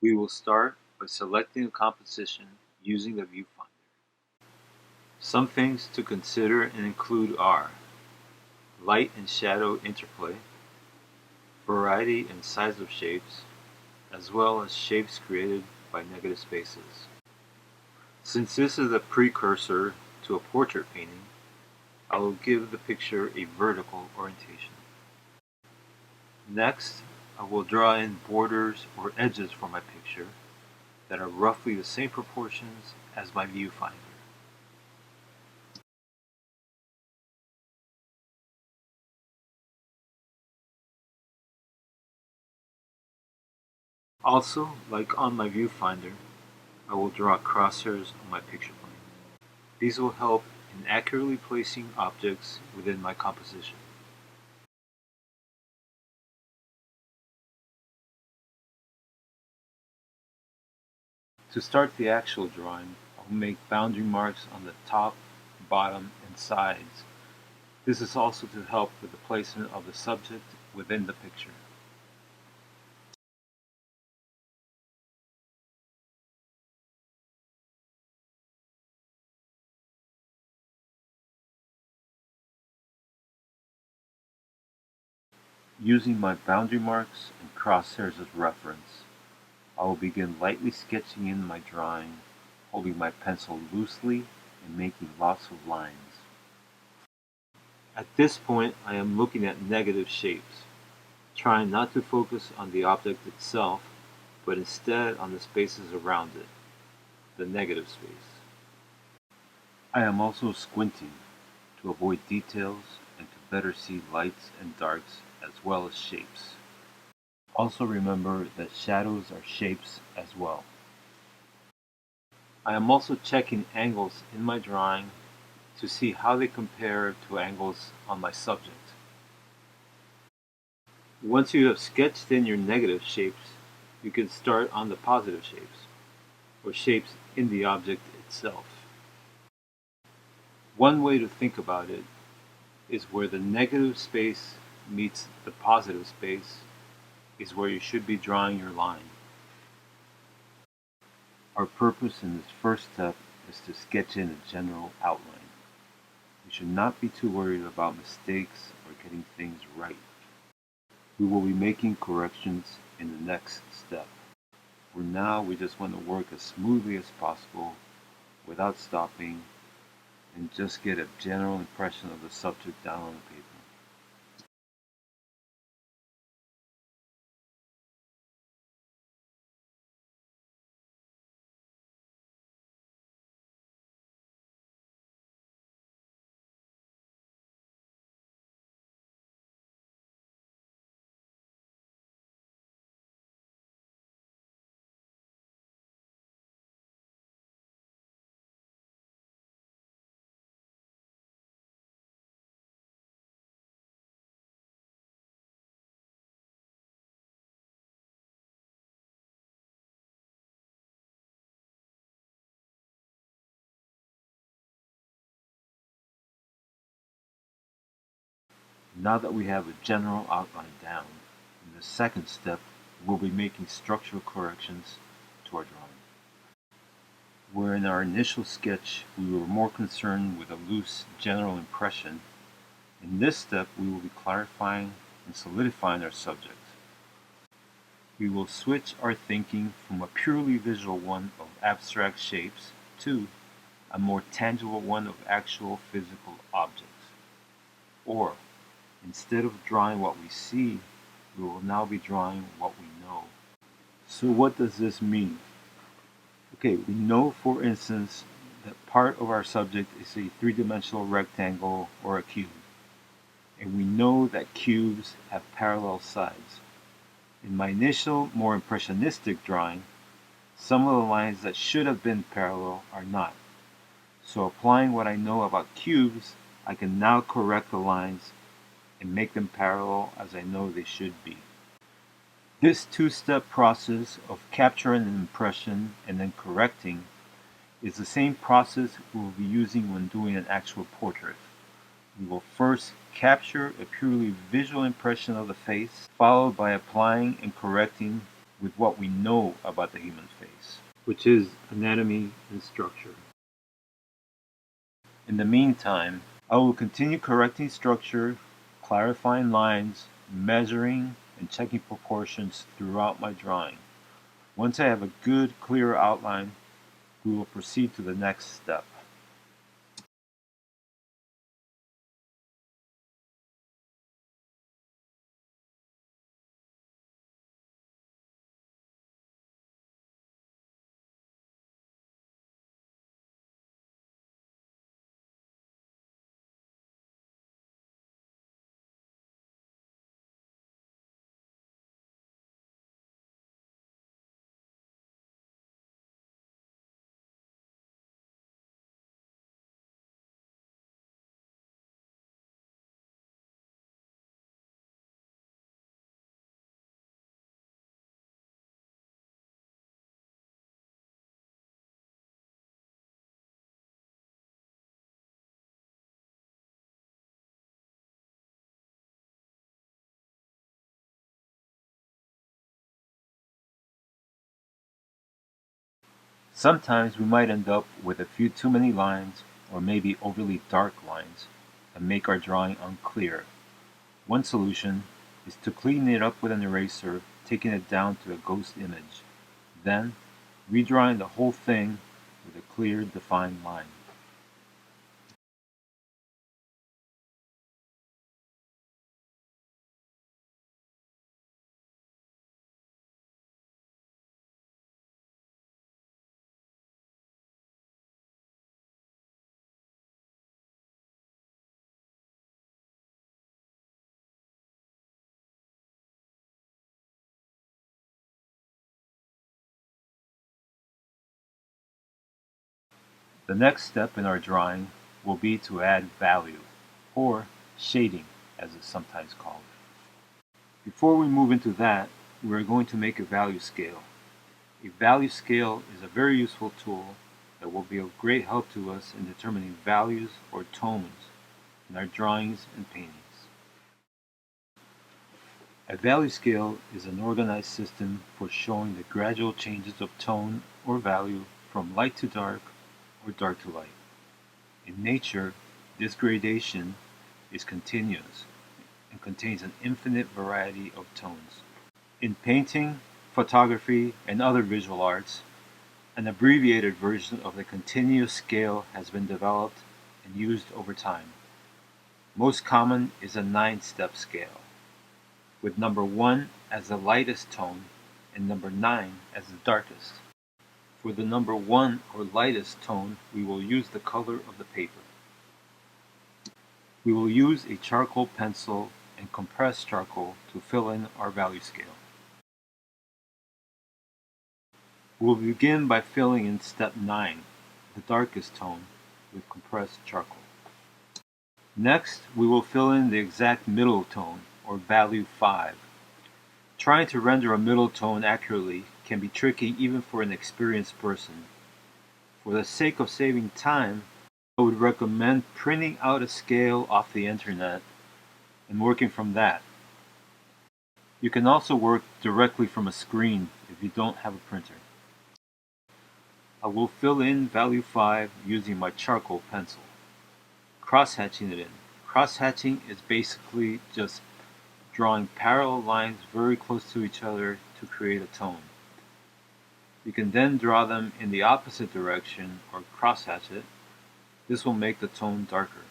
We will start by selecting a composition using the viewfinder. Some things to consider and include are light and shadow interplay, variety and size of shapes, as well as shapes created by negative spaces. Since this is a precursor to a portrait painting, I will give the picture a vertical orientation. Next, I will draw in borders or edges for my picture that are roughly the same proportions as my viewfinder. Also, like on my viewfinder, I will draw crosshairs on my picture plane. These will help in accurately placing objects within my composition. To start the actual drawing, I'll make boundary marks on the top, bottom, and sides. This is also to help with the placement of the subject within the picture. Using my boundary marks and crosshairs as reference, I will begin lightly sketching in my drawing, holding my pencil loosely and making lots of lines. At this point, I am looking at negative shapes, trying not to focus on the object itself, but instead on the spaces around it, the negative space. I am also squinting to avoid details and to better see lights and darks as well as shapes. Also remember that shadows are shapes as well. I am also checking angles in my drawing to see how they compare to angles on my subject. Once you have sketched in your negative shapes, you can start on the positive shapes, or shapes in the object itself. One way to think about it is where the negative space meets the positive space is where you should be drawing your line. Our purpose in this first step is to sketch in a general outline. We should not be too worried about mistakes or getting things right. We will be making corrections in the next step. For now, we just want to work as smoothly as possible without stopping and just get a general impression of the subject down on the paper. Now that we have a general outline down, in the second step, we'll be making structural corrections to our drawing. Where in our initial sketch we were more concerned with a loose general impression, in this step we will be clarifying and solidifying our subject. We will switch our thinking from a purely visual one of abstract shapes to a more tangible one of actual physical objects. Or, instead of drawing what we see, we will now be drawing what we know. So what does this mean? Okay, we know, for instance, that part of our subject is a three-dimensional rectangle or a cube. And we know that cubes have parallel sides. In my initial, more impressionistic drawing, some of the lines that should have been parallel are not. So applying what I know about cubes, I can now correct the lines and make them parallel as I know they should be. This two-step process of capturing an impression and then correcting is the same process we will be using when doing an actual portrait. We will first capture a purely visual impression of the face, followed by applying and correcting with what we know about the human face, which is anatomy and structure. In the meantime, I will continue correcting structure, clarifying lines, measuring, and checking proportions throughout my drawing. Once I have a good, clear outline, we will proceed to the next step. Sometimes we might end up with a few too many lines or maybe overly dark lines and make our drawing unclear. One solution is to clean it up with an eraser, taking it down to a ghost image, then redrawing the whole thing with a clear, defined line. The next step in our drawing will be to add value, or shading as it's sometimes called. Before we move into that, we are going to make a value scale. A value scale is a very useful tool that will be of great help to us in determining values or tones in our drawings and paintings. A value scale is an organized system for showing the gradual changes of tone or value from light to dark or dark to light. In nature, this gradation is continuous and contains an infinite variety of tones. In painting, photography, and other visual arts, an abbreviated version of the continuous scale has been developed and used over time. Most common is a 9-step scale, with number 1 as the lightest tone and number 9 as the darkest. For the number 1 or lightest tone, we will use the color of the paper. We will use a charcoal pencil and compressed charcoal to fill in our value scale. We will begin by filling in step 9, the darkest tone, with compressed charcoal. Next, we will fill in the exact middle tone, or value 5. Trying to render a middle tone accurately can be tricky even for an experienced person. For the sake of saving time, I would recommend printing out a scale off the internet and working from that. You can also work directly from a screen if you don't have a printer. I will fill in value 5 using my charcoal pencil, cross-hatching it in. Cross-hatching is basically just drawing parallel lines very close to each other to create a tone. You can then draw them in the opposite direction or cross-hatch it. This will make the tone darker.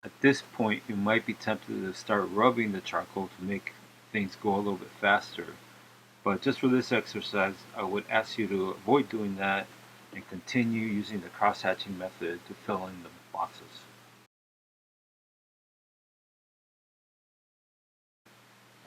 At this point, you might be tempted to start rubbing the charcoal to make things go a little bit faster. But just for this exercise, I would ask you to avoid doing that and continue using the cross-hatching method to fill in the boxes.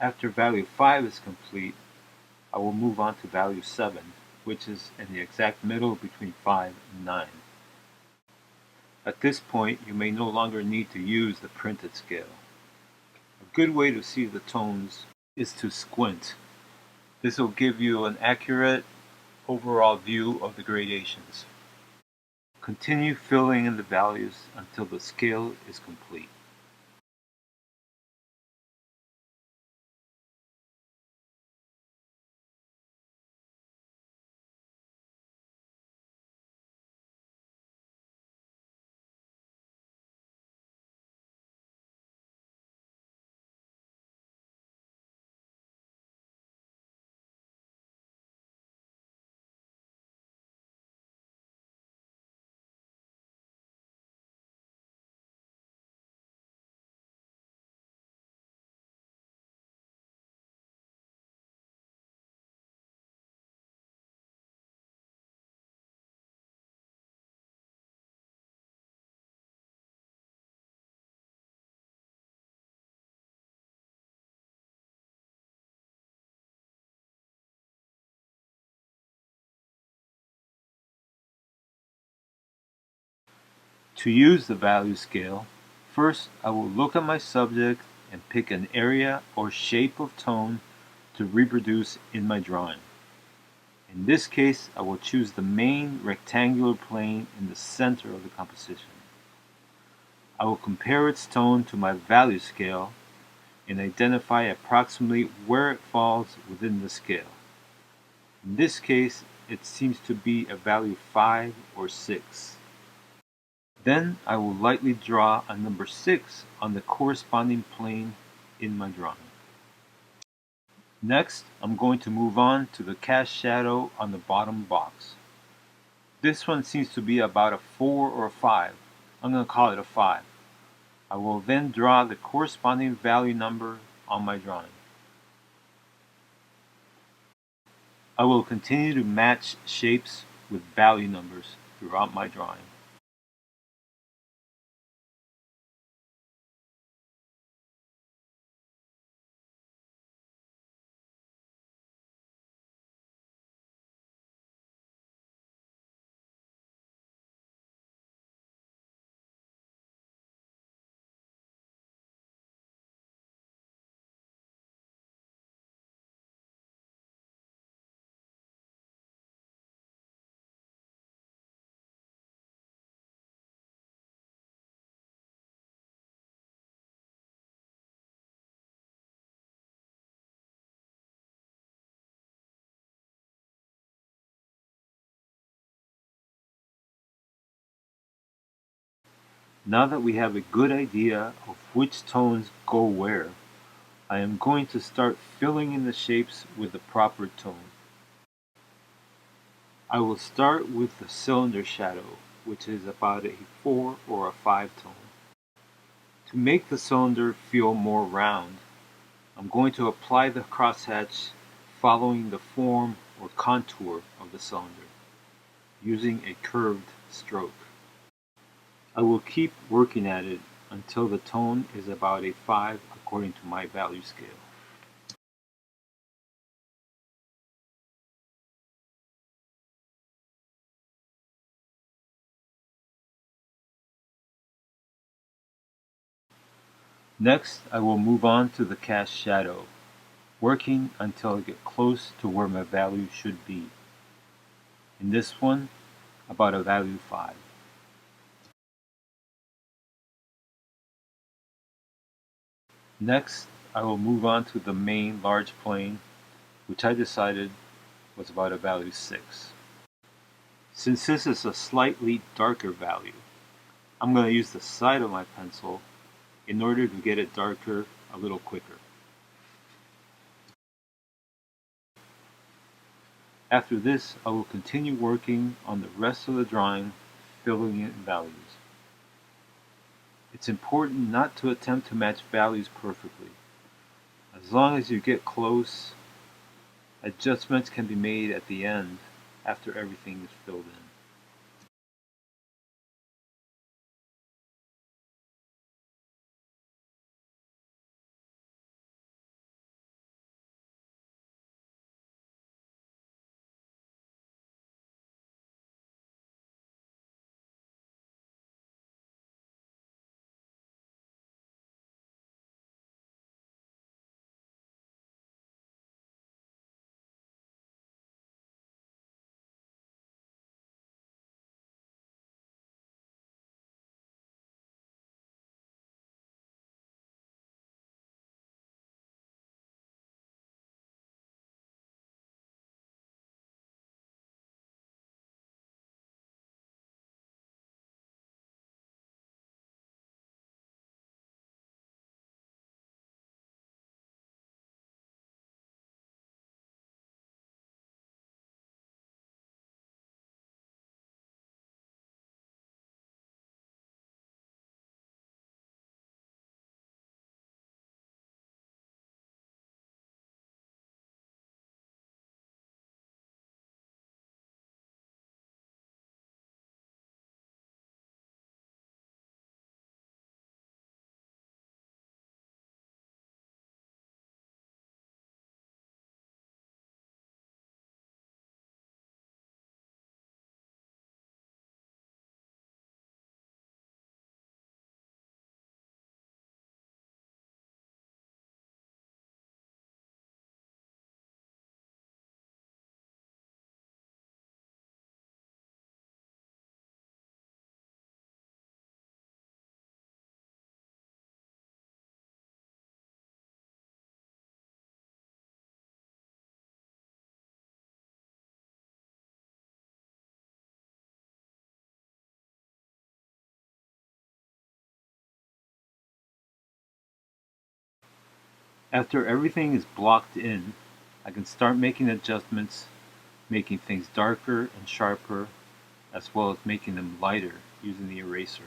After value 5 is complete, I will move on to value 7, which is in the exact middle between 5 and 9. At this point, you may no longer need to use the printed scale. A good way to see the tones is to squint. This will give you an accurate overall view of the gradations. Continue filling in the values until the scale is complete. To use the value scale, first I will look at my subject and pick an area or shape of tone to reproduce in my drawing. In this case, I will choose the main rectangular plane in the center of the composition. I will compare its tone to my value scale and identify approximately where it falls within the scale. In this case, it seems to be a value 5 or 6. Then I will lightly draw a number 6 on the corresponding plane in my drawing. Next, I'm going to move on to the cast shadow on the bottom box. This one seems to be about a 4 or a 5. I'm going to call it a 5. I will then draw the corresponding value number on my drawing. I will continue to match shapes with value numbers throughout my drawing. Now that we have a good idea of which tones go where, I am going to start filling in the shapes with the proper tone. I will start with the cylinder shadow, which is about a 4 or a 5 tone. To make the cylinder feel more round, I'm going to apply the crosshatch following the form or contour of the cylinder, using a curved stroke. I will keep working at it until the tone is about a 5 according to my value scale. Next, I will move on to the cast shadow, working until I get close to where my value should be. In this one, about a value 5. Next, I will move on to the main large plane, which I decided was about a value 6. Since this is a slightly darker value, I'm going to use the side of my pencil in order to get it darker a little quicker. After this, I will continue working on the rest of the drawing, filling in values. It's important not to attempt to match values perfectly. As long as you get close, adjustments can be made at the end after everything is filled in. After everything is blocked in, I can start making adjustments, making things darker and sharper, as well as making them lighter using the eraser.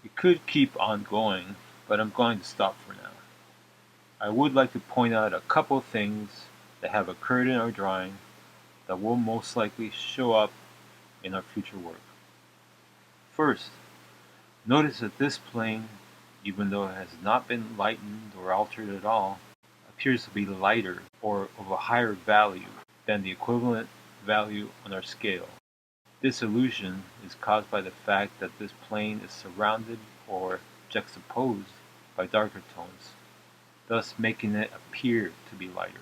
It could keep on going, but I'm going to stop for now. I would like to point out a couple things that have occurred in our drawing that will most likely show up in our future work. First, notice that this plane, even though it has not been lightened or altered at all, appears to be lighter or of a higher value than the equivalent value on our scale. This illusion is caused by the fact that this plane is surrounded or juxtaposed by darker tones, thus making it appear to be lighter.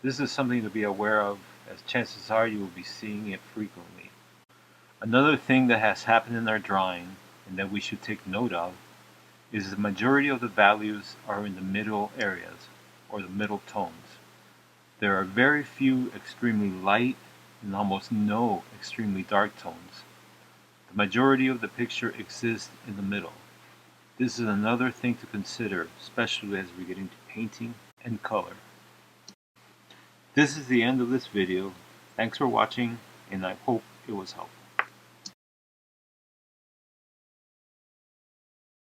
This is something to be aware of, as chances are you will be seeing it frequently. Another thing that has happened in our drawing, and that we should take note of, is the majority of the values are in the middle areas, or the middle tones. There are very few extremely light and almost no extremely dark tones. The majority of the picture exists in the middle. This is another thing to consider, especially as we get into painting and color. This is the end of this video. Thanks for watching, and I hope it was helpful.